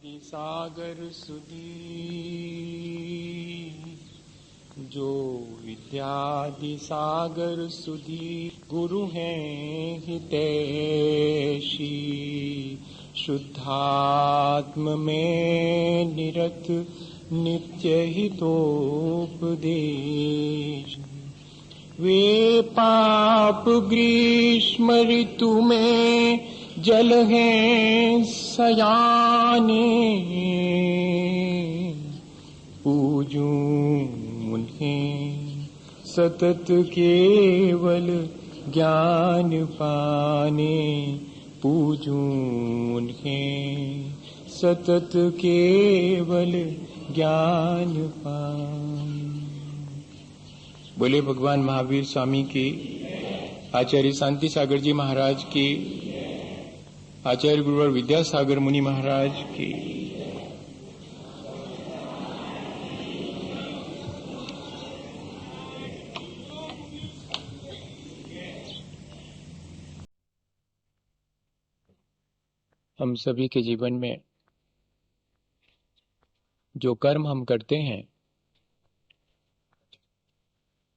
सागर सुधी जो विद्यादि सागर सुधी गुरु हैं हितैषी शुद्धात्म में निरत नित्य हितोपदेश। वे पाप ग्रीष्म ऋतु में जल हैं सयाने पूजूं उन्हें सतत केवल ज्ञान पाने पूजूं उन्हें सतत केवल ज्ञान पाने। बोले भगवान महावीर स्वामी की, आचार्य शांति सागर जी महाराज की, आचार्य गुरुवर विद्यासागर मुनि महाराज की। हम सभी के जीवन में जो कर्म हम करते हैं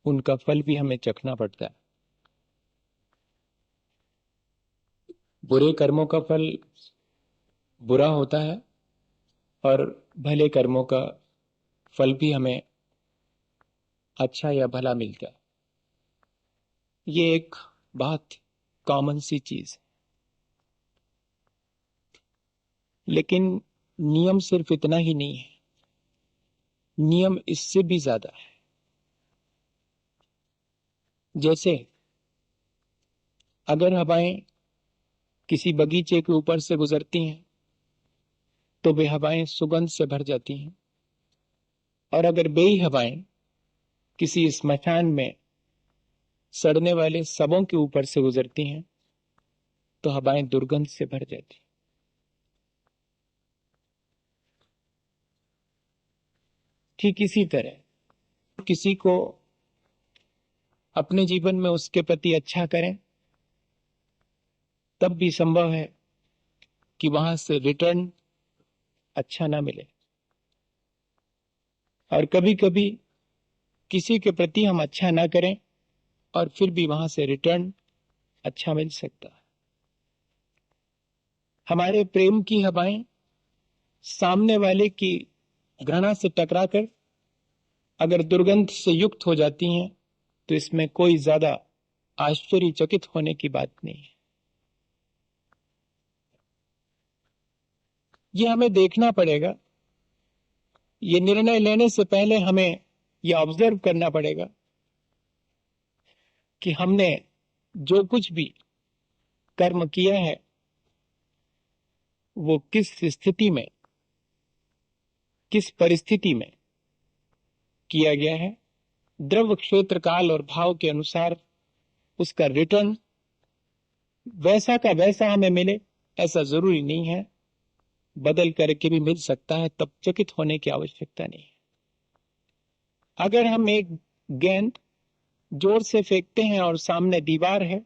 उनका फल भी हमें चखना पड़ता है। बुरे कर्मों का फल बुरा होता है और भले कर्मों का फल भी हमें अच्छा या भला मिलता है। ये एक बहुत कॉमन सी चीज है, लेकिन नियम सिर्फ इतना ही नहीं है, नियम इससे भी ज्यादा है। जैसे अगर हवाएं किसी बगीचे के ऊपर से गुजरती हैं तो वे हवाएं सुगंध से भर जाती हैं, और अगर बेई हवाएं किसी स्मशान में सड़ने वाले शवों के ऊपर से गुजरती हैं तो हवाएं दुर्गंध से भर जाती हैं। ठीक इसी तरह किसी को अपने जीवन में उसके प्रति अच्छा करें तब भी संभव है कि वहां से रिटर्न अच्छा ना मिले, और कभी कभी किसी के प्रति हम अच्छा ना करें और फिर भी वहां से रिटर्न अच्छा मिल सकता है। हमारे प्रेम की हवाएं सामने वाले की घृणा से टकराकर अगर दुर्गंध से युक्त हो जाती हैं तो इसमें कोई ज्यादा आश्चर्यचकित होने की बात नहीं है। ये हमें देखना पड़ेगा, ये निर्णय लेने से पहले हमें यह ऑब्जर्व करना पड़ेगा कि हमने जो कुछ भी कर्म किया है वो किस स्थिति में, किस परिस्थिति में किया गया है। द्रव्य क्षेत्र काल और भाव के अनुसार उसका रिटर्न वैसा का वैसा हमें मिले ऐसा जरूरी नहीं है, बदल करके भी मिल सकता है, तब चकित होने की आवश्यकता नहीं है। अगर हम एक गेंद जोर से फेंकते हैं और सामने दीवार है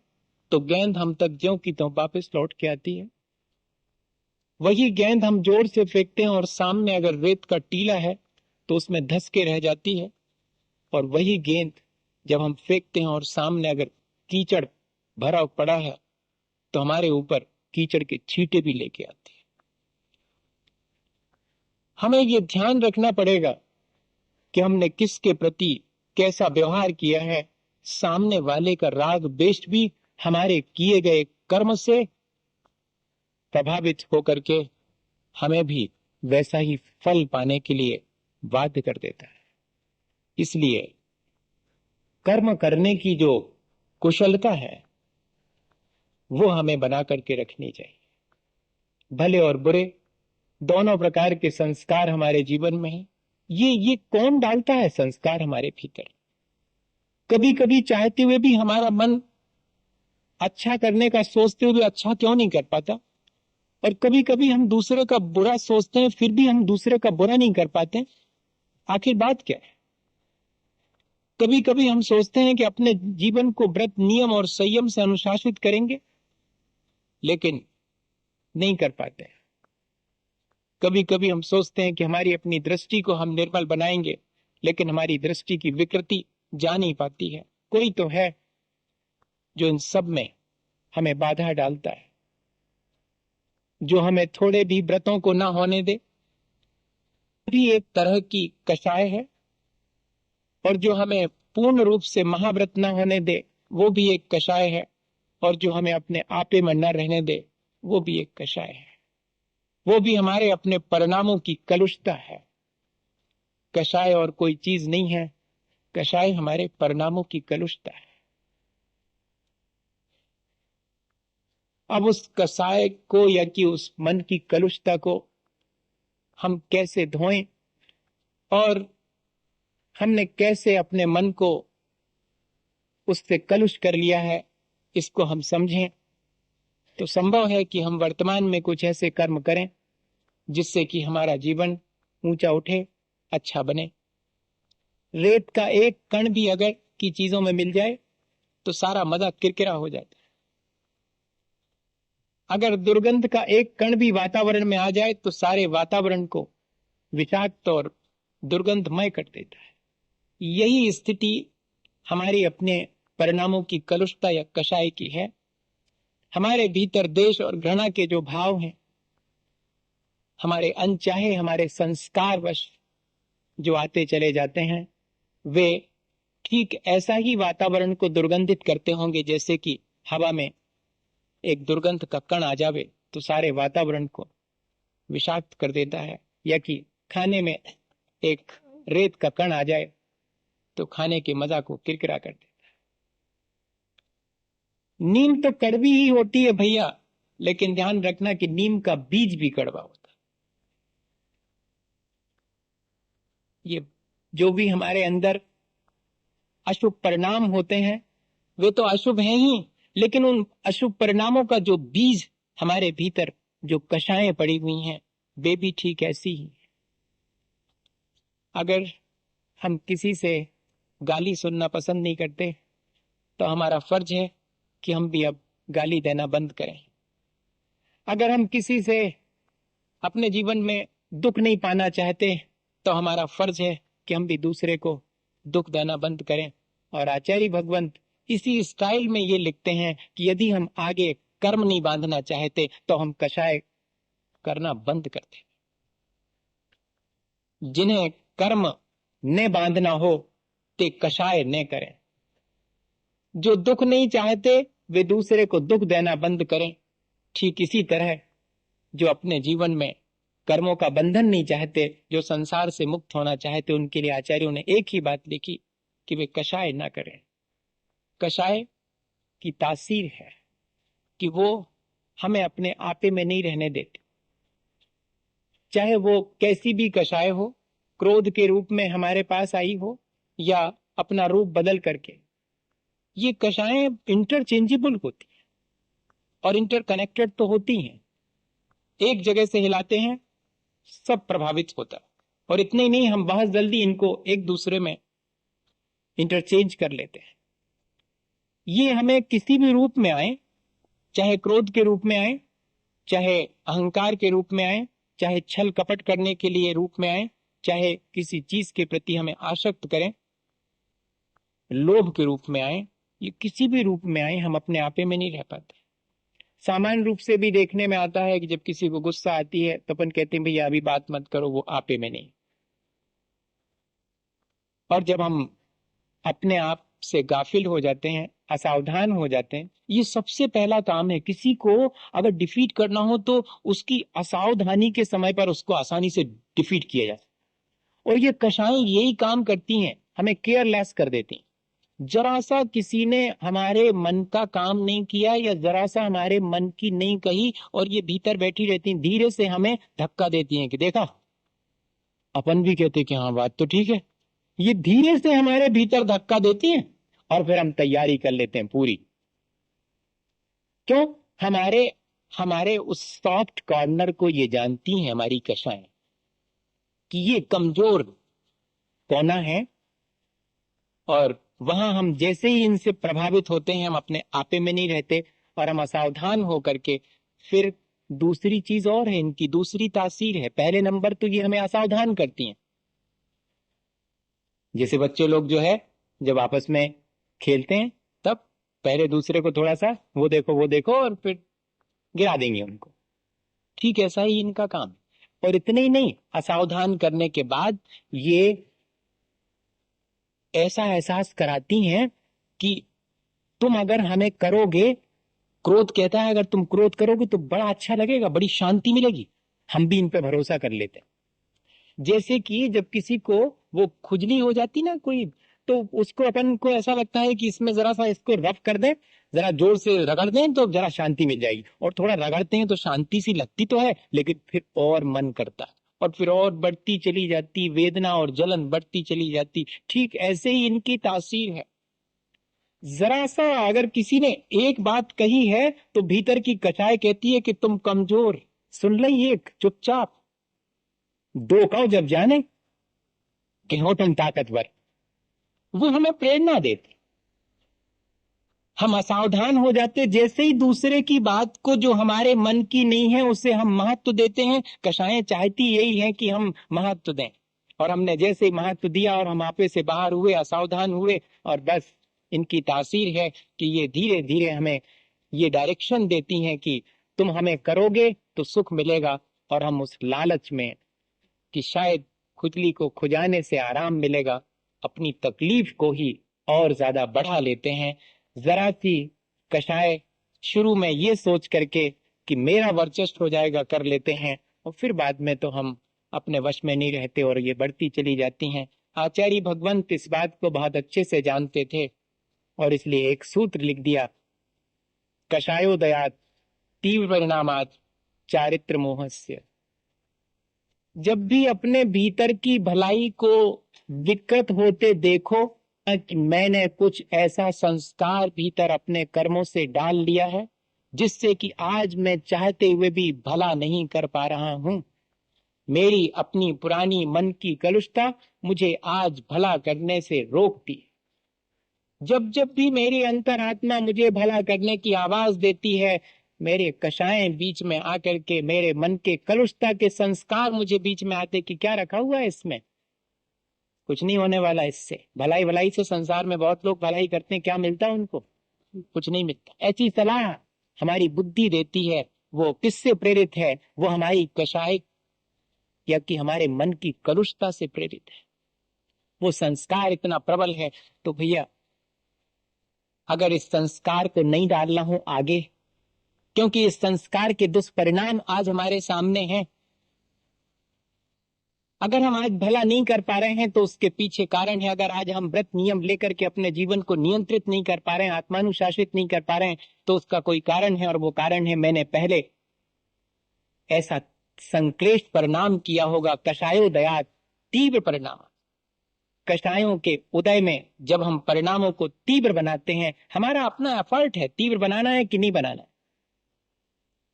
तो गेंद हम तक ज्यों की त्यों वापस लौट के आती है। वही गेंद हम जोर से फेंकते हैं और सामने अगर रेत का टीला है तो उसमें धंस के रह जाती है, और वही गेंद जब हम फेंकते हैं और सामने अगर कीचड़ भरा पड़ा है तो हमारे ऊपर कीचड़ के छींटे भी लेके आती है। हमें यह ध्यान रखना पड़ेगा कि हमने किसके प्रति कैसा व्यवहार किया है। सामने वाले का राग द्वेष भी हमारे किए गए कर्म से प्रभावित होकर के हमें भी वैसा ही फल पाने के लिए बाध्य कर देता है। इसलिए कर्म करने की जो कुशलता है वो हमें बना करके रखनी चाहिए। भले और बुरे दोनों प्रकार के संस्कार हमारे जीवन में है। ये कौन डालता है संस्कार हमारे भीतर? कभी कभी चाहते हुए भी हमारा मन अच्छा करने का सोचते हुए अच्छा क्यों नहीं कर पाता, और कभी कभी हम दूसरे का बुरा सोचते हैं फिर भी हम दूसरे का बुरा नहीं कर पाते। आखिर बात क्या है? कभी कभी हम सोचते हैं कि अपने जीवन को व्रत नियम और संयम से अनुशासित करेंगे, लेकिन नहीं कर पाते। कभी कभी हम सोचते हैं कि हमारी अपनी दृष्टि को हम निर्मल बनाएंगे, लेकिन हमारी दृष्टि की विकृति जा नहीं पाती है। कोई तो है जो इन सब में हमें बाधा डालता है, जो हमें थोड़े भी व्रतों को ना होने दे, भी एक तरह की कषाय है, और जो हमें पूर्ण रूप से महाव्रत न होने दे वो भी एक कषाय है, और जो हमें अपने आपे में न रहने दे वो भी एक कषाय है। वो भी हमारे अपने परिणामों की कलुषता है। कषाय और कोई चीज नहीं है, कषाय हमारे परिणामों की कलुषता है। अब उस कषाय को या कि उस मन की कलुषता को हम कैसे धोएं, और हमने कैसे अपने मन को उससे कलुष कर लिया है, इसको हम समझें, तो संभव है कि हम वर्तमान में कुछ ऐसे कर्म करें जिससे कि हमारा जीवन ऊंचा उठे, अच्छा बने। रेत का एक कण भी अगर की चीजों में मिल जाए तो सारा मजा किरकिरा हो जाता है। अगर दुर्गंध का एक कण भी वातावरण में आ जाए तो सारे वातावरण को विषाक्त और दुर्गंधमय कर देता है। यही स्थिति हमारी अपने परिणामों की कलुषता या कषाय की है। हमारे भीतर देश और घृणा के जो भाव हैं, हमारे अनचाहे, हमारे संस्कारवश जो आते चले जाते हैं, वे ठीक ऐसा ही वातावरण को दुर्गंधित करते होंगे जैसे कि हवा में एक दुर्गंध का कण आ जावे तो सारे वातावरण को विषाक्त कर देता है, या कि खाने में एक रेत का कण आ जाए तो खाने के मजा को किरकिरा कर देता है। नीम तो कड़वी ही होती है भैया, लेकिन ध्यान रखना कि नीम का बीज भी कड़वा होता है। ये जो भी हमारे अंदर अशुभ परिणाम होते हैं वे तो अशुभ हैं ही, लेकिन उन अशुभ परिणामों का जो बीज हमारे भीतर जो कषायें पड़ी हुई हैं वे भी ठीक ऐसी ही। अगर हम किसी से गाली सुनना पसंद नहीं करते तो हमारा फर्ज है कि हम भी अब गाली देना बंद करें। अगर हम किसी से अपने जीवन में दुख नहीं पाना चाहते तो हमारा फर्ज है कि हम भी दूसरे को दुख देना बंद करें। और आचार्य भगवंत इसी स्टाइल में ये लिखते हैं कि यदि हम आगे कर्म नहीं बांधना चाहते तो हम कषाय करना बंद कर दें। जिन्हें कर्म ने बांधना हो ते कषाय ने करें। जो दुख नहीं चाहते वे दूसरे को दुख देना बंद करें। ठीक इसी तरह जो अपने जीवन में कर्मों का बंधन नहीं चाहते, जो संसार से मुक्त होना चाहते, उनके लिए आचार्यों ने एक ही बात लिखी कि वे कषाय ना करें। कषाय की तासीर है कि वो हमें अपने आपे में नहीं रहने देते, चाहे वो कैसी भी कषाय हो, क्रोध के रूप में हमारे पास आई हो या अपना रूप बदल करके। ये कषायें इंटरचेंजेबल होती हैं और इंटरकनेक्टेड तो होती हैं। एक जगह से हिलाते हैं सब प्रभावित होता है, और इतने ही नहीं, हम बहुत जल्दी इनको एक दूसरे में इंटरचेंज कर लेते हैं। ये हमें किसी भी रूप में आए, चाहे क्रोध के रूप में आए, चाहे अहंकार के रूप में आए, चाहे छल कपट करने के लिए रूप में आए, चाहे किसी चीज के प्रति हमें आसक्त करें, लोभ के रूप में आए, ये किसी भी रूप में आए, हम अपने आपे में नहीं रह पाते। सामान्य रूप से भी देखने में आता है कि जब किसी को गुस्सा आती है तो अपन कहते हैं भैया अभी बात मत करो, वो आपे में नहीं। और जब हम अपने आप से गाफिल हो जाते हैं, असावधान हो जाते हैं, ये सबसे पहला काम है। किसी को अगर डिफीट करना हो तो उसकी असावधानी के समय पर उसको आसानी से डिफीट किया जाए। और ये कषायें यही काम करती हैं, हमें केयरलेस कर देती हैं। जरा सा किसी ने हमारे मन का काम नहीं किया या जरा सा हमारे मन की नहीं कही और ये भीतर बैठी रहती हैं, धीरे से हमें धक्का देती हैं कि देखा। अपन भी कहते कि हाँ बात तो ठीक है। ये धीरे से हमारे भीतर धक्का देती हैं और फिर हम तैयारी कर लेते हैं पूरी। क्यों? हमारे उस सॉफ्ट कॉर्नर को ये जानती हैं हमारी कषायें कि ये कमजोर कोना है, और वहां हम जैसे ही इनसे प्रभावित होते हैं हम अपने आपे में नहीं रहते और हम असावधान होकर के फिर दूसरी चीज और है, इनकी दूसरी तासीर है। पहले नंबर तो ये हमें असावधान करती हैं। जैसे बच्चे लोग जो है जब आपस में खेलते हैं तब पहले दूसरे को थोड़ा सा वो देखो और फिर गिरा देंगे उनको। ठीक ऐसा ही इनका काम है। और इतने ही नहीं, असावधान करने के बाद ये ऐसा एहसास कराती हैं कि तुम अगर हमें करोगे, क्रोध कहता है अगर तुम क्रोध करोगे तो बड़ा अच्छा लगेगा, बड़ी शांति मिलेगी। हम भी इन पे भरोसा कर लेते हैं। जैसे कि जब किसी को वो खुजली हो जाती ना कोई, तो उसको अपन को ऐसा लगता है कि इसमें जरा सा इसको रफ कर दें, जरा जोर से रगड़ दें तो जरा शांति मिल जाएगी। और थोड़ा रगड़ते हैं तो शांति सी लगती तो है, लेकिन फिर और मन करता है और फिर और बढ़ती चली जाती वेदना और जलन बढ़ती चली जाती। ठीक ऐसे ही इनकी तासीर है। जरा सा अगर किसी ने एक बात कही है तो भीतर की कचाई कहती है कि तुम कमजोर, सुन ली एक चुपचाप, दो कहो जब जाने कि हो तुम ताकतवर। वो हमें प्रेरणा देती। हम असावधान हो जाते जैसे ही दूसरे की बात को जो हमारे मन की नहीं है उसे हम महत्व देते हैं। कषायें चाहती यही है कि हम महत्व दें, और हमने जैसे ही महत्व दिया और हम आपे से बाहर हुए, असावधान हुए, और बस इनकी तासीर है कि ये धीरे धीरे हमें ये डायरेक्शन देती हैं कि तुम हमें करोगे तो सुख मिलेगा। और हम उस लालच में कि शायद खुजली को खुजाने से आराम मिलेगा, अपनी तकलीफ को ही और ज्यादा बढ़ा लेते हैं। जरा सी कषाय शुरू में ये सोच करके कि मेरा वर्चस्व हो जाएगा कर लेते हैं, और फिर बाद में तो हम अपने वश में नहीं रहते और ये बढ़ती चली जाती हैं। आचार्य भगवंत इस बात को बहुत अच्छे से जानते थे और इसलिए एक सूत्र लिख दिया, कषायोदयात तीव्र परिणामात चारित्र मोहस्य। जब भी अपने भीतर की भलाई को विकृत होते देखो कि मैंने कुछ ऐसा संस्कार भीतर अपने कर्मों से डाल लिया है जिससे कि आज मैं चाहते हुए भी भला नहीं कर पा रहा हूं, मेरी अपनी पुरानी मन की कलुषता मुझे आज भला करने से रोकती है। जब जब भी मेरी अंतरात्मा मुझे भला करने की आवाज देती है, मेरे कषायें बीच में आकर के मेरे मन के कलुषता के संस्कार मुझे बीच में आते कि क्या रखा हुआ है इसमें, कुछ नहीं होने वाला इससे। भलाई भलाई से संसार में बहुत लोग भलाई करते हैं, क्या मिलता है उनको? कुछ नहीं मिलता। ऐसी सलाह हमारी बुद्धि देती है। वो किससे प्रेरित है? वो हमारी कषाय या कि हमारे मन की कलुषता से प्रेरित है। वो संस्कार इतना प्रबल है। तो भैया अगर इस संस्कार को नहीं डालना हो आगे, क्योंकि इस संस्कार के दुष्परिणाम आज हमारे सामने हैं, अगर हम आज भला नहीं कर पा रहे हैं तो उसके पीछे कारण है। अगर आज हम व्रत नियम लेकर के अपने जीवन को नियंत्रित नहीं कर पा रहे हैं, आत्मानुशासित नहीं कर पा रहे हैं, तो उसका कोई कारण है, और वो कारण है मैंने पहले ऐसा संक्लेश परिणाम किया होगा। कषायोदयात तीव्र परिणाम। कषायों के उदय में जब हम परिणामों को तीव्र बनाते हैं, हमारा अपना एफर्ट है तीव्र बनाना है कि नहीं बनाना है।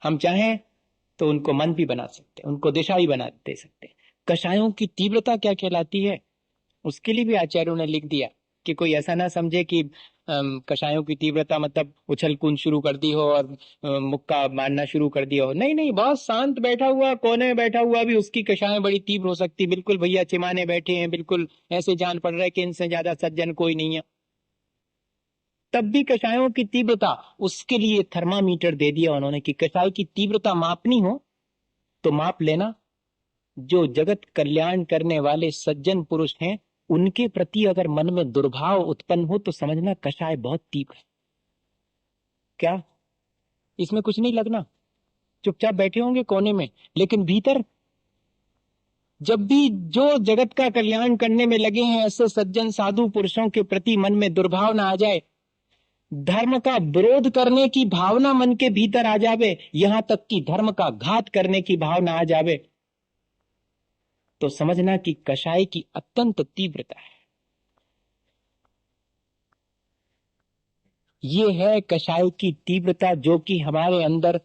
हम चाहें तो उनको मन भी बना सकते हैं, उनको दिशा भी बना दे सकते हैं। कषायों की तीव्रता क्या कहलाती है उसके लिए भी आचार्यों ने लिख दिया कि कोई ऐसा ना समझे कि कषायों की तीव्रता मतलब उछल कूद शुरू कर दी हो और मुक्का मारना शुरू कर दिया हो। नहीं नहीं, बहुत शांत बैठा हुआ, कोने में बैठा हुआ भी उसकी कषाएं बड़ी तीव्र हो सकती। बिल्कुल भैया चिमाने बैठे हैं, बिल्कुल ऐसे जान पड़ रहा है कि इनसे ज्यादा सज्जन कोई नहीं है, तब भी कषायों की तीव्रता, उसके लिए थर्मामीटर दे दिया उन्होंने कि कषाय की तीव्रता मापनी हो तो माप लेना। जो जगत कल्याण करने वाले सज्जन पुरुष हैं उनके प्रति अगर मन में दुर्भाव उत्पन्न हो तो समझना कषाय बहुत तीव्र है। क्या इसमें कुछ नहीं लगना, चुपचाप बैठे होंगे कोने में, लेकिन भीतर जब भी जो जगत का कल्याण करने में लगे हैं ऐसे सज्जन साधु पुरुषों के प्रति मन में दुर्भाव ना आ जाए, धर्म का विरोध करने की भावना मन के भीतर आ जावे, यहां तक कि धर्म का घात करने की भावना आ जावे, तो समझना कि कषाय की अत्यंत तीव्रता है। ये है कषाय की तीव्रता जो कि हमारे अंदर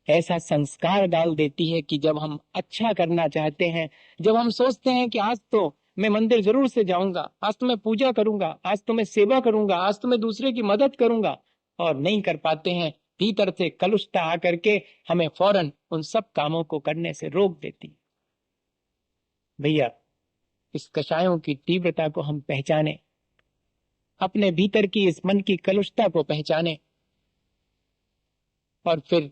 ऐसा संस्कार डाल देती है कि जब हम अच्छा करना चाहते हैं, जब हम सोचते हैं कि आज तो मैं मंदिर जरूर से जाऊंगा, आज तो मैं पूजा करूंगा, आज तो मैं सेवा करूंगा, आज तो मैं दूसरे की मदद करूंगा, और नहीं कर पाते हैं, भीतर से कलुषता आकर के हमें फौरन उन सब कामों को करने से रोक देती। भैया, इस कषायों की तीव्रता को हम पहचाने, अपने भीतर की इस मन की कलुषता को पहचाने, और फिर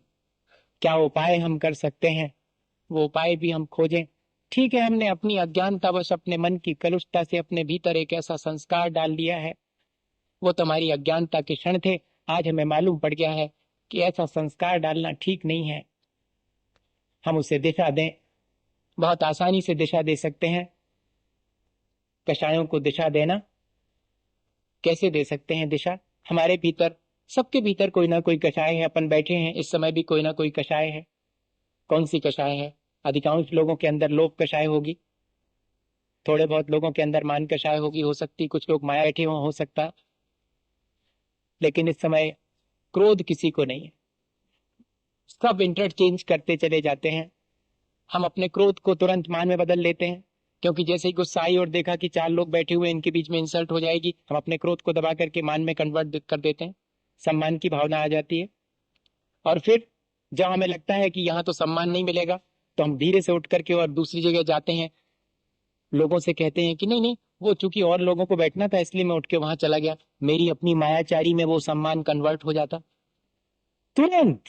क्या उपाय हम कर सकते हैं वो उपाय भी हम खोजें। ठीक है, हमने अपनी अज्ञानतावश अपने मन की कलुषता से अपने भीतर एक ऐसा संस्कार डाल दिया है, वो तुम्हारी अज्ञानता के क्षण थे। आज हमें मालूम पड़ गया है कि ऐसा संस्कार डालना ठीक नहीं है। हम उसे दिशा दें, बहुत आसानी से दिशा दे सकते हैं। कषायों को दिशा देना कैसे दे सकते हैं दिशा? हमारे भीतर, सबके भीतर कोई ना कोई कषाय है। अपन बैठे हैं इस समय भी कोई ना कोई कषाय है। कौन सी कषाय है? अधिकांश लोगों के अंदर लोभ कषाय होगी, थोड़े बहुत लोगों के अंदर मान कषाय होगी, हो सकती कुछ लोग माया बैठे हो सकता। लेकिन इस समय क्रोध किसी को नहीं है, सब इंटरचेंज करते चले जाते हैं। हम अपने क्रोध को तुरंत मान में बदल लेते हैं, क्योंकि जैसे ही गुस्सा आई और देखा कि 4 लोग बैठे हुए, इनके बीच में इंसल्ट हो जाएगी, हम अपने क्रोध को दबा करके मान में कन्वर्ट कर देते हैं। सम्मान की भावना आ जाती है, और फिर जब हमें लगता है कि यहाँ तो सम्मान नहीं मिलेगा, तो हम धीरे से उठ करके और दूसरी जगह जाते हैं, लोगों से कहते हैं कि नहीं नहीं, वो चूंकि और लोगों को बैठना था इसलिए मैं उठ के वहां चला गया, मेरी अपनी मायाचारी में वो सम्मान कन्वर्ट हो जाता। तुरंत,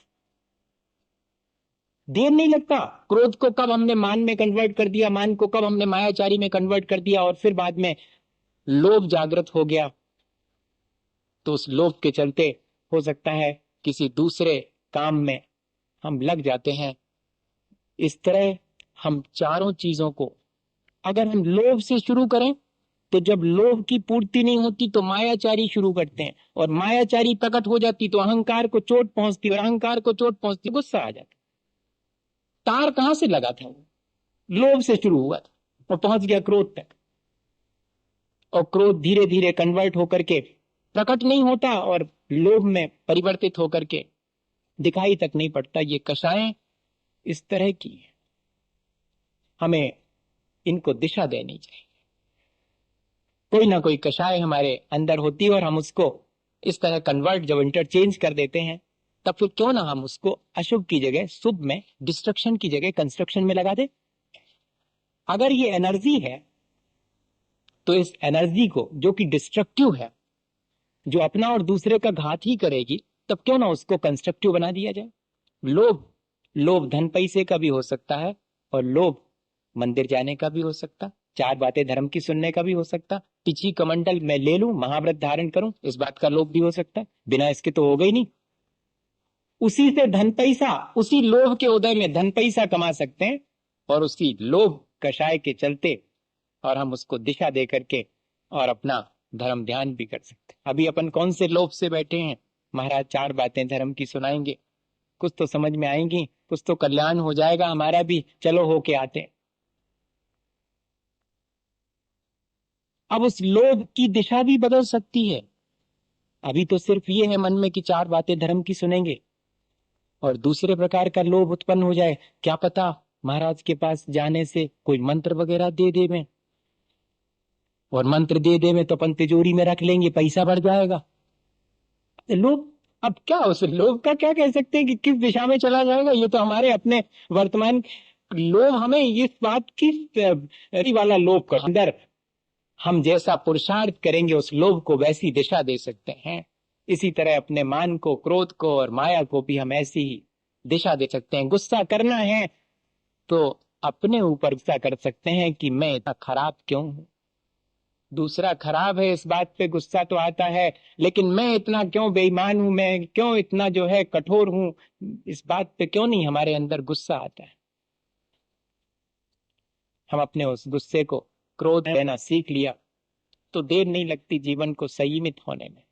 देर नहीं लगता। क्रोध को कब हमने मान में कन्वर्ट कर दिया, मान को कब हमने मायाचारी में कन्वर्ट कर दिया, और फिर बाद में लोभ जागृत हो गया, तो उस लोभ के चलते हो सकता है किसी दूसरे काम में हम लग जाते हैं। इस तरह हम चारों चीजों को अगर हम लोभ से शुरू करें, तो जब लोभ की पूर्ति नहीं होती तो मायाचारी शुरू करते हैं, और मायाचारी प्रकट हो जाती तो अहंकार को चोट पहुंचती, और अहंकार को चोट पहुंचती गुस्सा आ जाता। तार कहां से लगा था? वो लोभ से शुरू हुआ था और पहुंच गया क्रोध तक, और क्रोध धीरे धीरे कन्वर्ट होकर के प्रकट नहीं होता और लोभ में परिवर्तित होकर के दिखाई तक नहीं पड़ता। ये कषायें इस तरह की है, हमें इनको दिशा देनी चाहिए। कोई ना कोई कषाय हमारे अंदर होती है, और हम उसको इस तरह कन्वर्ट जब इंटरचेंज कर देते हैं, तब फिर क्यों ना हम उसको अशुभ की जगह शुभ में, डिस्ट्रक्शन की जगह कंस्ट्रक्शन में लगा दे। अगर ये एनर्जी है, तो इस एनर्जी को जो कि डिस्ट्रक्टिव है, जो अपना और दूसरे का घात ही करेगी, तब क्यों ना उसको कंस्ट्रक्टिव बना दिया जाए। लोभ, लोभ धन पैसे का भी हो सकता है, और लोभ मंदिर जाने का भी हो सकता, 4 बातें धर्म की सुनने का भी हो सकता, पिछी कमंडल में ले लूं, महाव्रत धारण करूं, इस बात का लोभ भी हो सकता। बिना इसके तो हो गई नहीं। उसी से धन पैसा, उसी लोभ के उदय में धन पैसा कमा सकते हैं, और उसी लोभ कषाय के चलते, और हम उसको दिशा दे करके और अपना धर्म ध्यान भी कर सकते। अभी अपन कौन से लोभ से बैठे हैं? महाराज 4 बातें धर्म की सुनाएंगे, कुछ तो समझ में आएंगी, कुछ तो कल्याण हो जाएगा हमारा भी, चलो होके आते हैं। अब उस लोभ की दिशा भी बदल सकती है। अभी तो सिर्फ ये है मन में कि 4 बातें धर्म की सुनेंगे, और दूसरे प्रकार का लोभ उत्पन्न हो जाए। क्या पता महाराज के पास जाने से कोई मंत्र वगैरह दे दे में, और मंत्र दे दे में तो अपन तिजोरी में रख लेंगे, पैसा बढ़ जाएगा। लोभ, अब क्या उस लोभ का क्या कह सकते हैं कि किस दिशा में चला जाएगा? ये तो हमारे अपने वर्तमान लोभ, हमें इस बात की वाला लोभ का अंदर हम जैसा पुरुषार्थ करेंगे, उस लोभ को वैसी दिशा दे सकते हैं। इसी तरह अपने मान को, क्रोध को और माया को भी हम ऐसी ही दिशा दे सकते हैं। गुस्सा करना है तो अपने ऊपर गुस्सा कर सकते हैं कि मैं इतना खराब क्यों हूं। दूसरा खराब है इस बात पे गुस्सा तो आता है, लेकिन मैं इतना क्यों बेईमान हूं, मैं क्यों इतना जो है कठोर हूं, इस बात पे क्यों नहीं हमारे अंदर गुस्सा आता है। हम अपने उस गुस्से को, क्रोध लेना सीख लिया, तो देर नहीं लगती जीवन को संयमित होने में।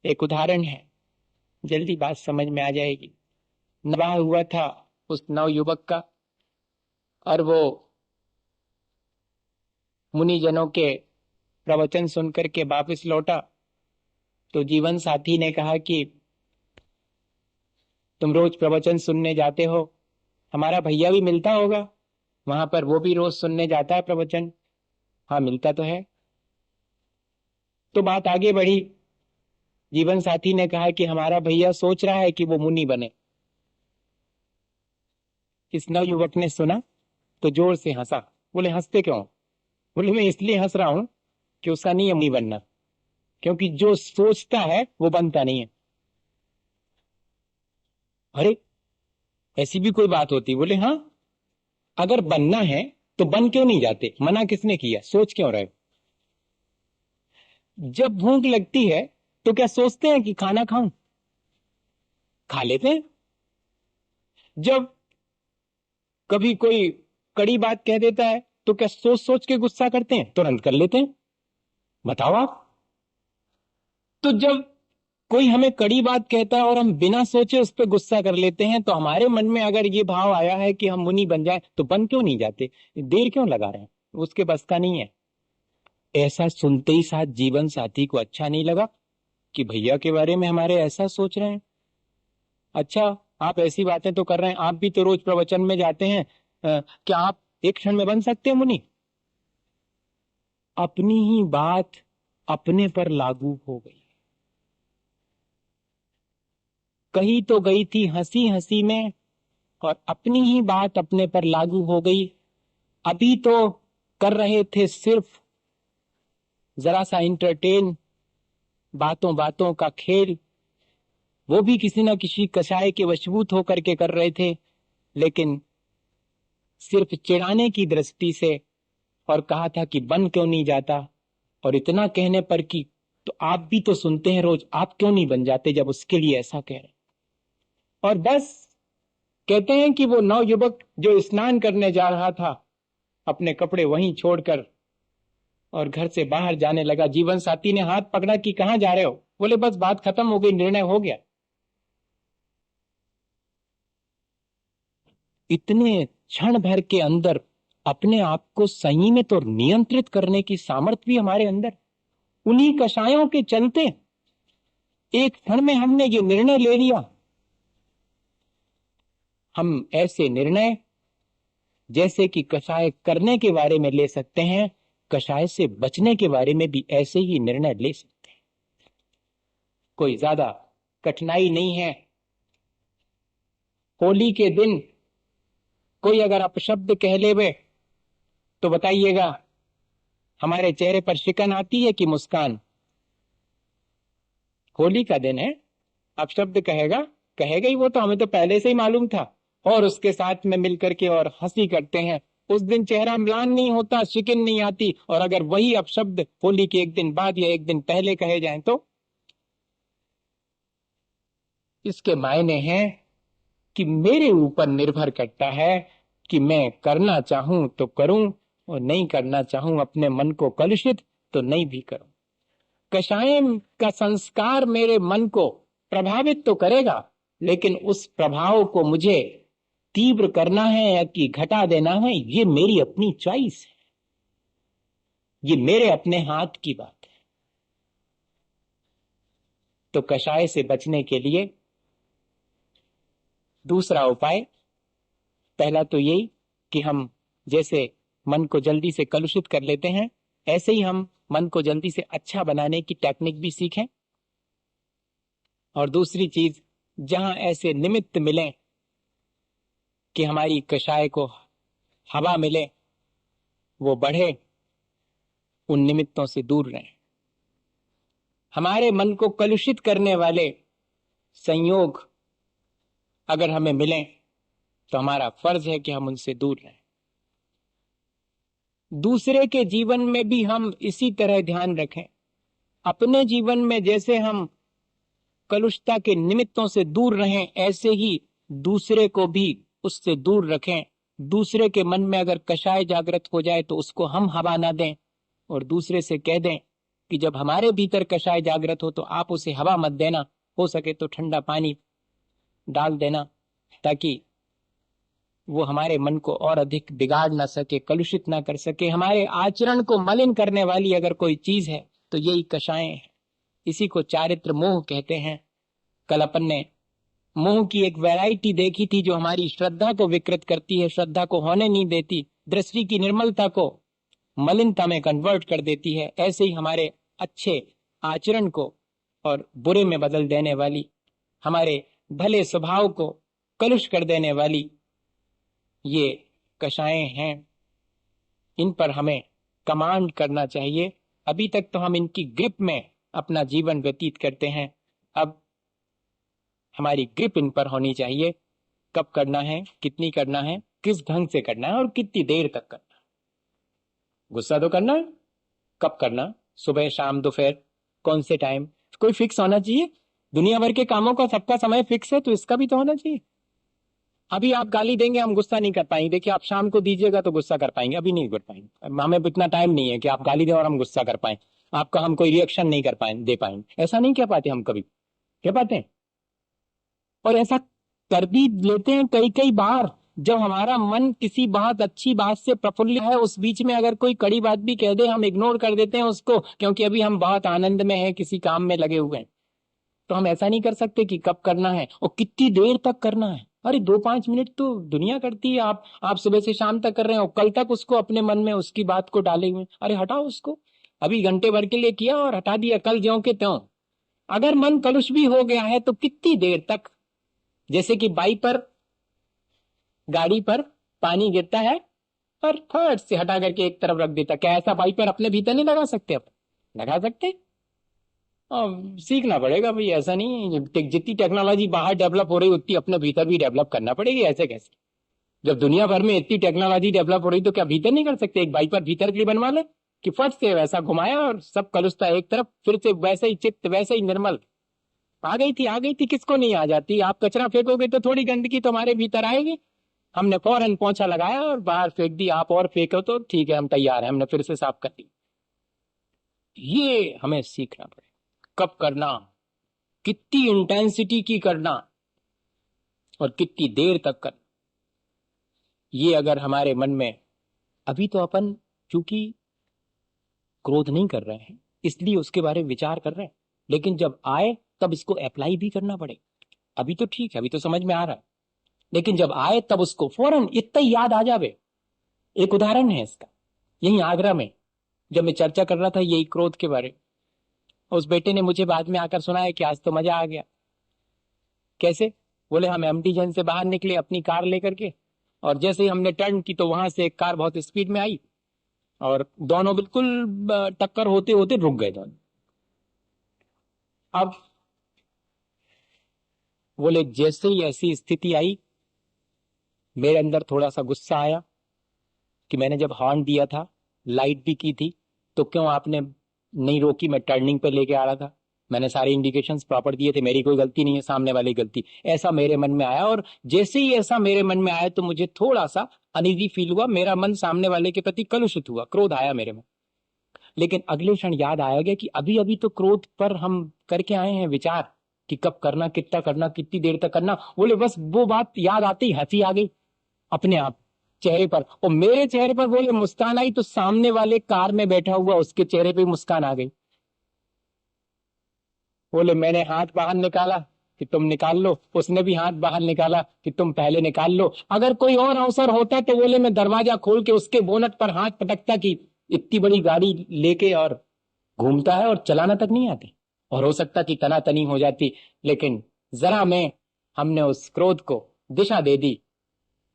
एक उदाहरण है, जल्दी बात समझ में आ जाएगी। विवाह हुआ था उस नवयुवक का, और वो मुनिजनों के प्रवचन सुनकर के वापस लौटा, तो जीवन साथी ने कहा कि तुम रोज प्रवचन सुनने जाते हो, हमारा भैया भी मिलता होगा वहां पर, वो भी रोज सुनने जाता है प्रवचन। हाँ, मिलता तो है। तो बात आगे बढ़ी, जीवन साथी ने कहा कि हमारा भैया सोच रहा है कि वो मुनि बने। इस नवयुवक ने सुना तो जोर से हंसा। बोले हंसते क्यों? बोले मैं इसलिए हंस रहा हूं कि उसका नियम नहीं बनना, क्योंकि जो सोचता है वो बनता नहीं है। अरे ऐसी भी कोई बात होती? बोले हाँ, अगर बनना है तो बन क्यों नहीं जाते? मना किसने किया? सोच क्यों रहे? जब भूख लगती है तो क्या सोचते हैं कि खाना खाऊं? खा लेते हैं। जब कभी कोई कड़ी बात कह देता है तो क्या सोच सोच के गुस्सा करते हैं? तुरंत कर लेते हैं। बताओ आप। तो जब कोई हमें कड़ी बात कहता है और हम बिना सोचे उस पर गुस्सा कर लेते हैं, तो हमारे मन में अगर ये भाव आया है कि हम मुनि बन जाए तो बन क्यों नहीं जाते? देर क्यों लगा रहे हैं? उसके बस का नहीं है। ऐसा सुनते ही साथ जीवन साथी को अच्छा नहीं लगा कि भैया के बारे में हमारे ऐसा सोच रहे हैं। अच्छा, आप ऐसी बातें तो कर रहे हैं, आप भी तो रोज प्रवचन में जाते हैं, क्या आप एक क्षण में बन सकते हैं मुनि? अपनी ही बात अपने पर लागू हो गई। कही तो गई थी हंसी हंसी में, और अपनी ही बात अपने पर लागू हो गई। अभी तो कर रहे थे सिर्फ जरा सा इंटरटेन, बातों बातों का खेल, वो भी किसी न किसी कसाय के वशीभूत होकर के कर रहे थे, लेकिन सिर्फ चिढ़ाने की दृष्टि से। और कहा था कि बन क्यों नहीं जाता, और इतना कहने पर कि तो आप भी तो सुनते हैं रोज, आप क्यों नहीं बन जाते जब उसके लिए ऐसा कह रहे? और बस कहते हैं कि वो नवयुवक जो स्नान करने जा रहा था, अपने कपड़े वहीं छोड़कर और घर से बाहर जाने लगा। जीवन साथी ने हाथ पकड़ा कि कहां जा रहे हो? बोले बस बात खत्म हो गई, निर्णय हो गया। इतने क्षण भर के अंदर अपने आप को संयमित और नियंत्रित करने की सामर्थ्य भी हमारे अंदर, उन्हीं कषायों के चलते एक क्षण में हमने ये निर्णय ले लिया। हम ऐसे निर्णय जैसे कि कषाय करने के बारे में ले सकते हैं, कषाय से बचने के बारे में भी ऐसे ही निर्णय ले सकते हैं। कोई ज्यादा कठिनाई नहीं है। होली के दिन कोई अगर अपशब्द कह लेवे तो बताइएगा, हमारे चेहरे पर शिकन आती है कि मुस्कान? होली का दिन है, अपशब्द कहेगा, कहेगा ही वो, तो हमें तो पहले से ही मालूम था, और उसके साथ में मिलकर के और हंसी करते हैं। उस दिन चेहरा म्लान नहीं होता, शिकन नहीं आती। और अगर वही अपशब्द होली के एक दिन बाद या एक दिन पहले कहे जाएं तो इसके मायने हैं कि मेरे ऊपर निर्भर करता है कि मैं करना चाहूं तो करूं, और नहीं करना चाहूं अपने मन को कलुषित तो नहीं भी करूं। कषाय का संस्कार मेरे मन को प्रभावित तो करेगा, लेकिन उस प्रभाव को मुझे तीव्र करना है या कि घटा देना है, ये मेरी अपनी चॉइस है, ये मेरे अपने हाथ की बात है। तो कषाय से बचने के लिए दूसरा उपाय, पहला तो यही कि हम जैसे मन को जल्दी से कलुषित कर लेते हैं, ऐसे ही हम मन को जल्दी से अच्छा बनाने की टेक्निक भी सीखें। और दूसरी चीज, जहां ऐसे निमित्त मिले कि हमारी कषाय को हवा मिले, वो बढ़े, उन निमित्तों से दूर रहें। हमारे मन को कलुषित करने वाले संयोग अगर हमें मिलें तो हमारा फर्ज है कि हम उनसे दूर रहें। दूसरे के जीवन में भी हम इसी तरह ध्यान रखें। अपने जीवन में जैसे हम कलुषता के निमित्तों से दूर रहें, ऐसे ही दूसरे को भी उससे दूर रखें। दूसरे के मन में अगर कषाय जागृत हो जाए तो उसको हम हवा ना दें, और दूसरे से कह दें कि जब हमारे भीतर कषाय जागृत हो तो आप उसे हवा मत देना, हो सके तो ठंडा पानी डाल देना, ताकि वो हमारे मन को और अधिक बिगाड़ ना सके, कलुषित ना कर सके। हमारे आचरण को मलिन करने वाली अगर कोई चीज है तो यही कषायें हैं। इसी को चारित्र मोह कहते हैं। कल अपन ने मोह की एक वैरायटी देखी थी जो हमारी श्रद्धा को विकृत करती है, श्रद्धा को होने नहीं देती, दृष्टि की निर्मलता को मलिनता में कन्वर्ट कर देती है। ऐसे ही हमारे अच्छे आचरण को और बुरे में बदल देने वाली, हमारे भले स्वभाव को कलुष कर देने वाली ये कषायें हैं, इन पर हमें कमांड करना चाहिए। अभी तक तो हम इनकी ग्रिप में अपना जीवन व्यतीत करते हैं, अब हमारी ग्रिप इन पर होनी चाहिए। कब करना है, कितनी करना है, किस ढंग से करना है और कितनी देर तक करना है। गुस्सा तो करना है, कब करना, सुबह शाम दोपहर, कौन से टाइम, कोई फिक्स होना चाहिए। दुनिया भर के कामों का सबका समय फिक्स है, तो इसका भी तो होना चाहिए। अभी आप गाली देंगे, हम गुस्सा नहीं कर पाएंगे। देखिए, आप शाम को दीजिएगा तो गुस्सा कर पाएंगे, अभी नहीं कर पाएंगे। हमें इतना टाइम नहीं है कि आप गाली दें और हम गुस्सा कर पाए, आपका हम कोई रिएक्शन नहीं कर पाए, दे पाएंगे। ऐसा नहीं कह पाते हम, कभी कह पाते हैं। और ऐसा कर भी लेते हैं कई कई बार, जब हमारा मन किसी बात, अच्छी बात से प्रफुल्लित है, उस बीच में अगर कोई कड़ी बात भी कह दे, हम इग्नोर कर देते हैं उसको, क्योंकि अभी हम बहुत आनंद में हैं, किसी काम में लगे हुए हैं। तो हम ऐसा नहीं कर सकते कि कब करना है और कितनी देर तक करना है। अरे 2-5 मिनट तो दुनिया करती है, आप सुबह से शाम तक कर रहे हो, कल तक उसको अपने मन में उसकी बात को डाले हुए, अरे हटाओ उसको। अभी घंटे भर के लिए किया और हटा दिया, कल ज्यों के त्यों। अगर मन कलुष भी हो गया है तो कितनी देर तक, जैसे कि बाई पर, गाड़ी पर पानी गिरता है और फट से हटा करके एक तरफ रख देता, क्या ऐसा बाई पर अपने भीतर नहीं लगा सकते? अपन लगा सकते। सीखना पड़ेगा भाई, ऐसा नहीं। जितनी टेक्नोलॉजी बाहर डेवलप हो रही उतनी अपने भीतर भी डेवलप करना पड़ेगी। ऐसे कैसे? जब दुनिया भर में इतनी टेक्नोलॉजी डेवलप हो रही तो क्या भीतर नहीं कर सकते? एक बाई पर भीतर के लिए बनवा ले कि फट से वैसा घुमाया और सब कलुषता एक तरफ, फिर से वैसे ही चित्त, वैसे ही निर्मल। आ गई थी, आ गई थी, किसको नहीं आ जाती? आप कचरा फेंकोगे तो थोड़ी गंदगी तो हमारे भीतर आएगी। हमने फौरन पोंछा लगाया और बाहर फेंक दी, आप और फेंको तो ठीक है, हम तैयार हैं, हमने फिर से साफ कर दी। ये हमें सीखना पड़ेगा। कब करना, कितनी इंटेंसिटी की करना और कितनी देर तक करना। ये अगर हमारे मन में, अभी तो अपन चूंकि क्रोध नहीं कर रहे हैं इसलिए उसके बारे में विचार कर रहे हैं, लेकिन जब आए तब इसको अप्लाई भी करना पड़ेगा। अभी तो ठीक है, अभी तो समझ में आ रहा है, लेकिन जब आए तब उसको फौरन इतना ही याद आ जावे। एक उदाहरण है इसका, यही आगरा में जब मैं चर्चा कर रहा था यही क्रोध के बारे में, उस बेटे ने मुझे बाद में आकर सुनाया कि आज तो मजा आ गया। कैसे? बोले हम एमटी जंक्शन से बाहर निकले अपनी कार लेकर के, और जैसे ही हमने टर्न की तो वहां से एक कार बहुत स्पीड में आई और दोनों बिल्कुल टक्कर होते होते रुक गए दोनों। अब बोले जैसे ही ऐसी स्थिति आई, मेरे अंदर थोड़ा सा गुस्सा आया कि मैंने जब हॉर्न दिया था, लाइट भी की थी, तो क्यों आपने नहीं रोकी? मैं टर्निंग पे लेके आ रहा था, मैंने सारे इंडिकेशंस प्रॉपर दिए थे, मेरी कोई गलती नहीं है, सामने वाली गलती। ऐसा मेरे मन में आया, और जैसे ही ऐसा मेरे मन में आया तो मुझे थोड़ा सा अनईजी फील हुआ, मेरा मन सामने वाले के प्रति कलुषित हुआ, क्रोध आया मेरे में। लेकिन अगले क्षण याद आया गया कि अभी अभी तो क्रोध पर हम करके आए हैं विचार कि कब करना, कितना करना, कितनी देर तक करना। बोले बस वो बात याद आती ही हंसी आ गई अपने आप चेहरे पर, और मेरे चेहरे पर बोले मुस्कान आई, तो सामने वाले कार में बैठा हुआ उसके चेहरे पे मुस्कान आ गई। बोले मैंने हाथ बाहर निकाला कि तुम निकाल लो, उसने भी हाथ बाहर निकाला कि तुम पहले निकाल लो। अगर कोई और अवसर होता तो बोले मैं दरवाजा खोल के उसके बोनट पर हाथ पटकता कि इतनी बड़ी गाड़ी लेके और घूमता है और चलाना तक नहीं आती, और हो सकता कि तनातनी हो जाती। लेकिन जरा में हमने उस क्रोध को दिशा दे दी,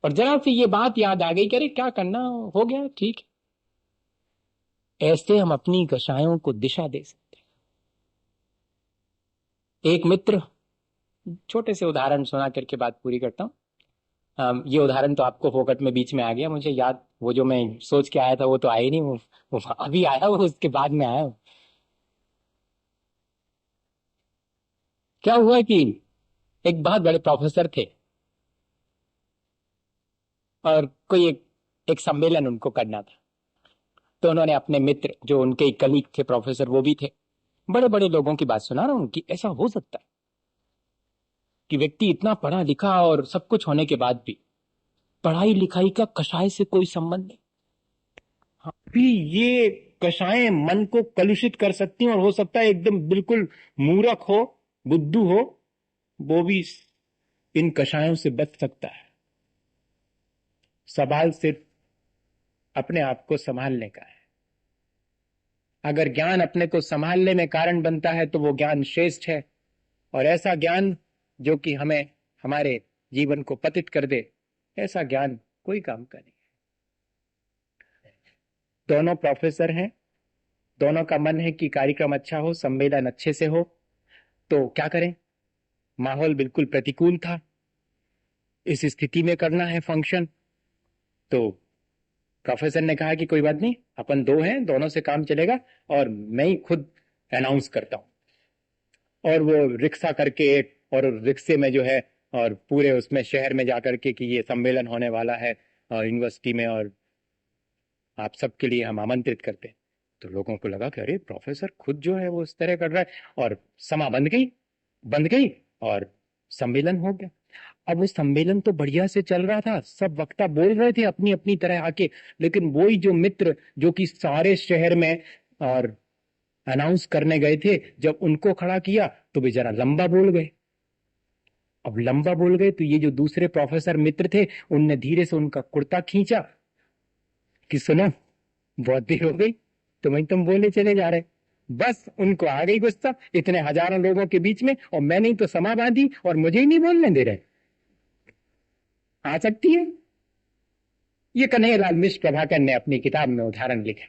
और जरा सी ये बात याद आ गई कि अरे क्या करना, हो गया ठीक है। ऐसे हम अपनी कषायों को दिशा दे सकते हैं। एक मित्र, छोटे से उदाहरण सुना करके बात पूरी करता हूँ। ये उदाहरण तो आपको फोकट में बीच में आ गया, मुझे याद, वो जो मैं सोच के आया था वो तो आया नहीं, वो अभी आया, वो उसके बाद में आया। क्या हुआ कि एक बहुत बड़े प्रोफेसर थे और कोई एक सम्मेलन उनको करना था। तो उन्होंने अपने मित्र, जो उनके कलीग थे प्रोफेसर, वो भी थे, बड़े बड़े लोगों की बात सुना रहा हूं उनकी, ऐसा हो सकता है कि व्यक्ति इतना पढ़ा लिखा और सब कुछ होने के बाद भी पढ़ाई लिखाई का कषाय से कोई संबंध नहीं। हाँ, भी ये कषायें मन को कलुषित कर सकती हैं, और हो सकता है एकदम बिल्कुल मूर्ख हो, बुद्धू हो, वो भी इन कषायों से बच सकता है। सवाल सिर्फ अपने आप को संभालने का है। अगर ज्ञान अपने को संभालने में कारण बनता है तो वो ज्ञान श्रेष्ठ है, और ऐसा ज्ञान जो कि हमें हमारे जीवन को पतित कर दे, ऐसा ज्ञान कोई काम का नहीं। दोनों प्रोफेसर हैं, दोनों का मन है कि कार्यक्रम अच्छा हो, सम्मेलन अच्छे से हो, तो क्या करें? माहौल बिल्कुल प्रतिकूल था, इस स्थिति में करना है फंक्शन। तो प्रोफेसर ने कहा कि कोई बात नहीं, अपन दो हैं, दोनों से काम चलेगा, और मैं ही खुद अनाउंस करता हूं। और वो रिक्शा करके, और रिक्शे में जो है, और पूरे उसमें शहर में जाकर के कि ये सम्मेलन होने वाला है यूनिवर्सिटी में, और आप सबके लिए हम आमंत्रित करते हैं। तो लोगों को लगा कि अरे प्रोफेसर खुद जो है वो इस तरह कर रहा है, और समा बंद गई और सम्मेलन हो गया। अब वो सम्मेलन तो बढ़िया से चल रहा था, सब वक्ता बोल रहे थे अपनी अपनी तरह आके, लेकिन वही जो मित्र जो कि सारे शहर में और अनाउंस करने गए थे, जब उनको खड़ा किया तो वे जरा लंबा बोल गए। अब लंबा बोल गए तो ये जो दूसरे प्रोफेसर मित्र थे, उनने धीरे से उनका कुर्ता खींचा कि सुनो, बहुत देर हो गई, तुम बोले चले जा रहे। बस उनको आ गई गुस्सा, इतने हजारों लोगों के बीच में, और मैंने ही तो समा बांधी और मुझे ही नहीं बोलने दे रहे। आ सकती है। ये कन्हैयालाल मिश्र प्रभाकर ने अपनी किताब में उदाहरण लिखा,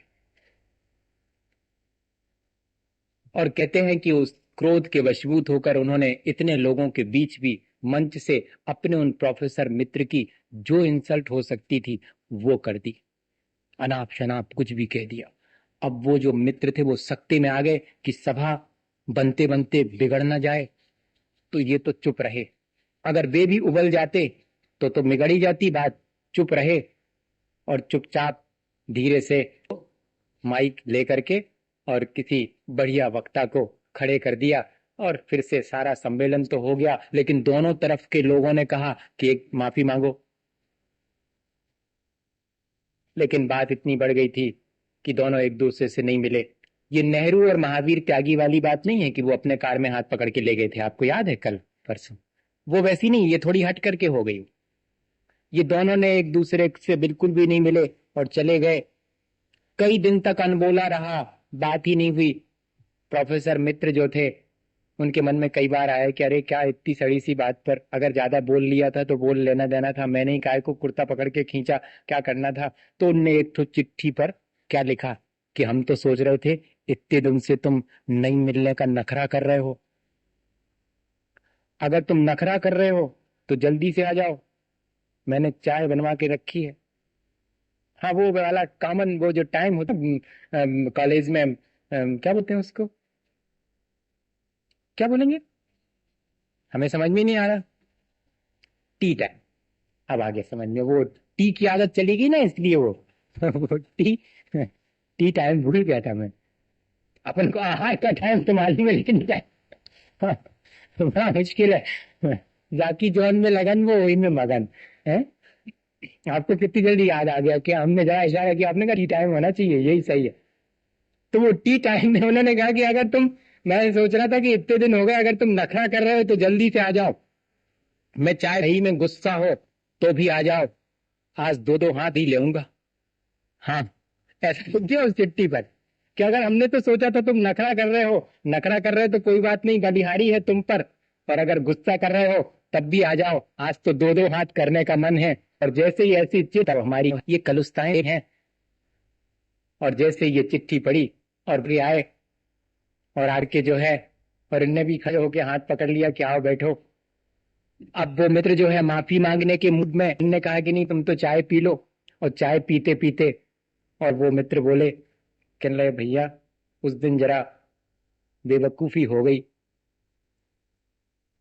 और कहते हैं कि उस क्रोध के वशीभूत होकर उन्होंने इतने लोगों के बीच भी मंच से अपने उन प्रोफेसर मित्र की जो इंसल्ट हो सकती थी वो कर दी, अनाप शनाप कुछ भी कह दिया। अब वो जो मित्र थे वो सख्ती में आ गए कि सभा बनते बनते बिगड़ ना जाए, तो ये तो चुप रहे। अगर वे भी उबल जाते तो बिगड़ ही जाती बात। चुप रहे, और चुपचाप धीरे से माइक लेकर के और किसी बढ़िया वक्ता को खड़े कर दिया, और फिर से सारा सम्मेलन तो हो गया। लेकिन दोनों तरफ के लोगों ने कहा कि एक माफी मांगो, लेकिन बात इतनी बढ़ गई थी कि दोनों एक दूसरे से नहीं मिले। ये नेहरू और महावीर त्यागी वाली बात नहीं है कि वो अपने कार में हाथ पकड़ के ले गए थे, आपको याद है कल परसों? वो वैसी नहीं, ये थोड़ी हट करके हो गई। ये दोनों ने एक दूसरे से बिल्कुल भी नहीं मिले और चले गए। कई दिन तक अनबोला रहा, बात ही नहीं हुई। प्रोफेसर मित्र जो थे, उनके मन में कई बार आया कि अरे क्या इतनी सड़ी सी बात पर अगर ज्यादा बोल लिया था तो बोल लेना देना था, मैंने ही काय को कुर्ता पकड़ के खींचा, क्या करना था। तो उनने एक तो चिट्ठी पर क्या लिखा कि हम तो सोच रहे थे इतने दिन से तुम नहीं मिलने का नखरा कर रहे हो, अगर तुम नखरा कर रहे हो तो जल्दी से आ जाओ, मैंने चाय बनवा के रखी है। हाँ, वो वाला कॉमन वो जो टाइम होता कॉलेज में, क्या बोलते हैं उसको, क्या बोलेंगे, हमें समझ में नहीं आ रहा। T time. अब आगे समझ में, वो टी की आदत चली गई ना, इसलिए वो वो टी टाइम भूल गया था मैं। अपन को आहार का टाइम तो मालूम है, लेकिन हाँ, बड़ा मुश्किल है। जाकी जॉन में लगन, वो वही में मगन है। आपको कितनी जल्दी याद आ गया कि हमने जरा इशारा किया, आपने कहा टी टाइम होना चाहिए, यही सही है। तो वो टी टाइम में उन्होंने कहा कि अगर तुम, मैं सोच रहा था कि इतने दिन हो गए, अगर तुम नखरा कर रहे हो तो जल्दी से आ जाओ, मैं चाहे रही में गुस्सा हो तो भी आ जाओ, आज दो दो हाथ ही लेऊंगा। हाँ, ऐसा लिख दिया उस चिट्ठी पर कि अगर हमने तो सोचा था तुम नखरा कर रहे हो, नखरा कर रहे हो तो कोई बात नहीं, गलिहारी है तुम पर अगर गुस्सा कर रहे हो तब भी आ जाओ, आज तो दो दो हाथ करने का मन है। और जैसे ही ऐसी चिट्ठी, हमारी ये कलुस्ताएं हैं, और जैसे ये चिट्ठी पड़ी और भी आए और आर के जो है, और इनने भी खड़े होके हाथ पकड़ लिया कि आओ बैठो। अब वो मित्र जो है माफी मांगने के मूड में, इनने कहा कि नहीं तुम तो चाय पी लो, और चाय पीते पीते और वो मित्र बोले, कहने लगे भैया उस दिन जरा बेवकूफी हो गई।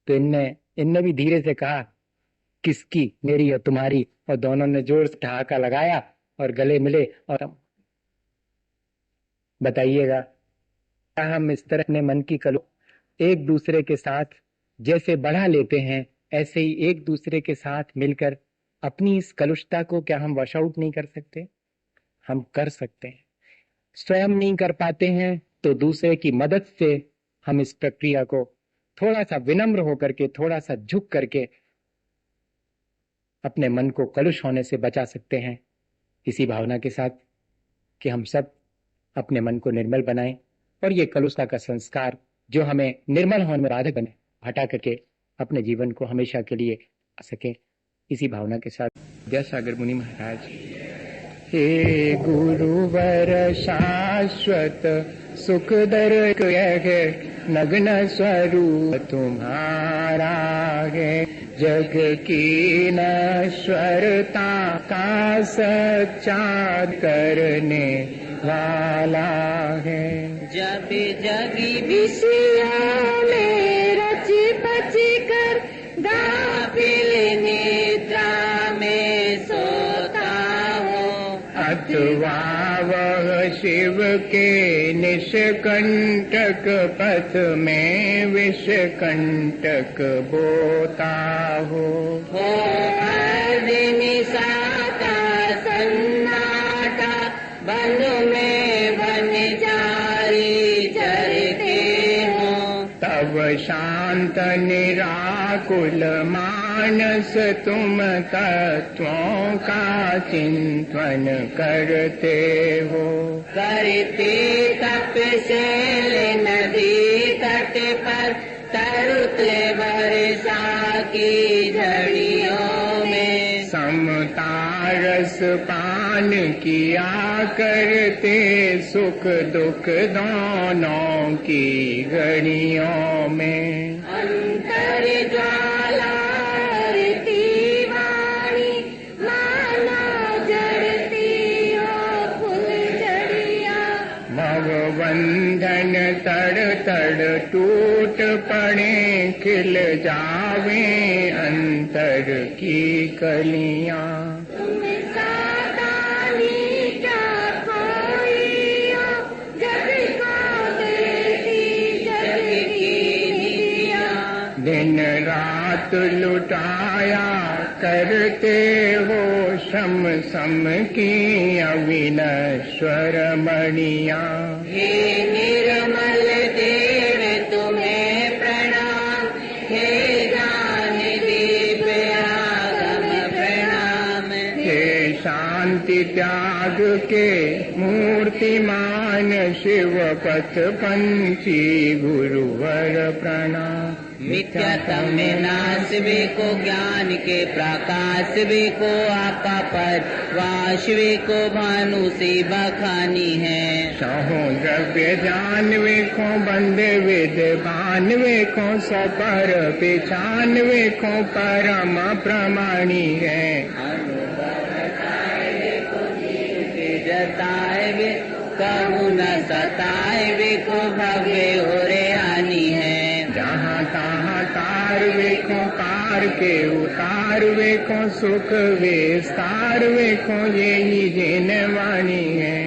तो इनने इनने भी धीरे से कहा, किसकी, मेरी या तुम्हारी? और दोनों ने जोर से ठहाका लगाया और गले मिले। और बताइएगा, क्या हम इस तरह अपने मन की कलो एक दूसरे के साथ जैसे बढ़ा लेते हैं, ऐसे ही एक दूसरे के साथ मिलकर अपनी इस कलुषता को क्या हम वॉश आउट नहीं कर सकते? हम कर सकते हैं। स्वयं नहीं कर पाते हैं तो दूसरे की मदद से हम इस प्रक्रिया को थोड़ा सा विनम्र होकर के, थोड़ा सा झुक करके अपने मन को कलुष होने से बचा सकते हैं, इसी भावना के साथ कि हम सब अपने मन को निर्मल बनाएं और ये कलुषता का संस्कार जो हमें निर्मल होने में बाधक बने, हटा करके अपने जीवन को हमेशा के लिए आ सके। इसी भावना के साथ विद्यासागर मुनि महाराज। हे गुरुवर शाश्वत सुखदर नग्न स्वरूप तुम्हारा है, जग की नश्वरता का सच्चा करने वाला है। जब जगी विषयों में रची बची कर गाफिल निद्रा में सोता हो, अथवा वह शिव के निष्कंटक पथ में विषकंटक बोता हो निशाता सन्नाटा वन में वनचारी चरते हो, तब शांत निराकुल मानस तुम तत्वों का चिंतन करते हो। करते तपशैल नदी तट पर तरुते वर्षा की झड़ियों में, समता रस पान किया करते सुख दुख दोनों की घड़ियों में। अंतर ज्वाला वाणी मानो जड़ती हो फुलझड़िया, भवबंधन तड़ तड़ टूट पड़े खिल जावे अंतर की कलियां। तुम सादानी क्या कोई हो, जग को देती जग की निधियां। दिन रात लुटाया करते हो शम सम की अविनश्वर मणियां। हे निर्मल देव तुम्हें प्रणाम, हे ज्ञान दीप आगम प्रणाम। हे शांति त्याग के मूर्तिमान शिव पथ पंची गुरुवर प्रणाम। मिथ्यात्म में नाश वे को ज्ञान के प्रकाश वे को आपा पर वाश वे को भानु से बखानी है। सहो द्रव्य जानवे को बंदे वेद बानवे को सपर पहचानवे को परम प्रमाणी है। जताए वे कहूँ न सताए वे को भव्य हो रे आनी है। जहाँ तहाँ तार वेखो पार के उतार वेखो सुख विस्तार वेखो यही जिन वाणी है।